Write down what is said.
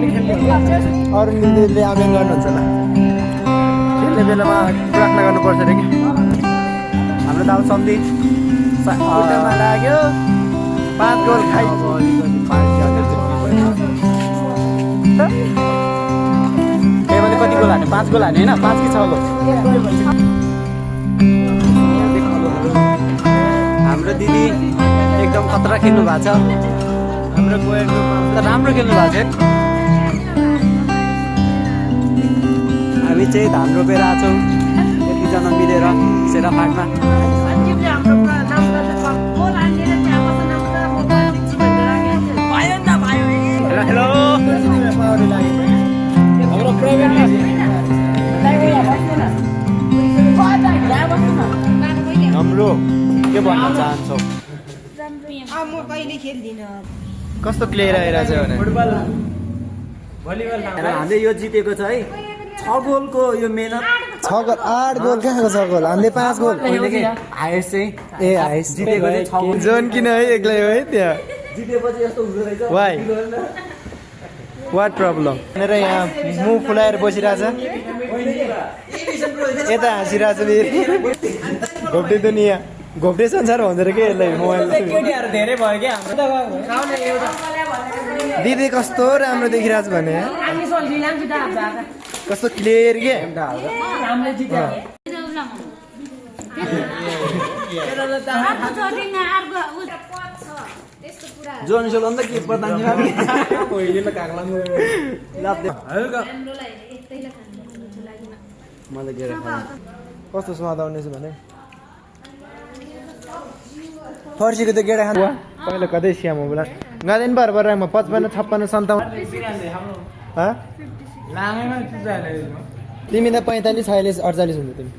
अरुण दिदीले आमेन गर्नुहुन्छ ल खेल्ने बेलामा प्रार्थना गर्नुपर्छ रे कि हाम्रो दाउ सम्धि खुट्टामा लाग्यो 5 गोल खाइ मैले कति गोल हाने 5 गोल हाने हैन 5 कि 6 गोल हाम्रो दिदी एकदम खतरा खेल्नु भएको छ हाम्रो गोयरको त राम्रो खेल्नु भएको छ हामी चाहिँ धान रोपेर आछौँ यतिजना मिलेर सेराफाटमा हेलो हाम्रो हाम्रो के भन्न चाहन्छौ म कहिले खेल्दिन कस्तो प्लेयर आइरहेछ भने फुटबल भलिबल हामीले यो जितेको छ है 6 गोलको यो मेहनत 6 गोल 8 गोल कहाँको 6 गोल हामीले 5 गोल हाइएस्ट चाहिँ ए हाइएस्ट जितेको चाहिँ 6 गोल जोन किन है एक्लै हो है त्यहाँ जितेपछि यस्तो हुँदो रहेछ वाइ वाट प्रब्लम भनेर यहाँ मुख फुलाएर बसिरहेछ यता हाँसिरहेछ घोप्टे दुनियाँ घोप्टे संसार भन्दो रहेछ के यसलाई मोबाइल केटीहरू धेरै भयो क्या दिदी कस्तो राम्रो देखिरहेछ भने कस्तो क्लियर के जोन सोल अन्त के प्रधान मलाई के कस्तो स्वाद आउनेछ भने फर्सीको त गेडा खानु पहिला कतै स्याम हो बोला गादैन बार म 55 56 57 तिमी त 45 46 48 हुन्छ तिमी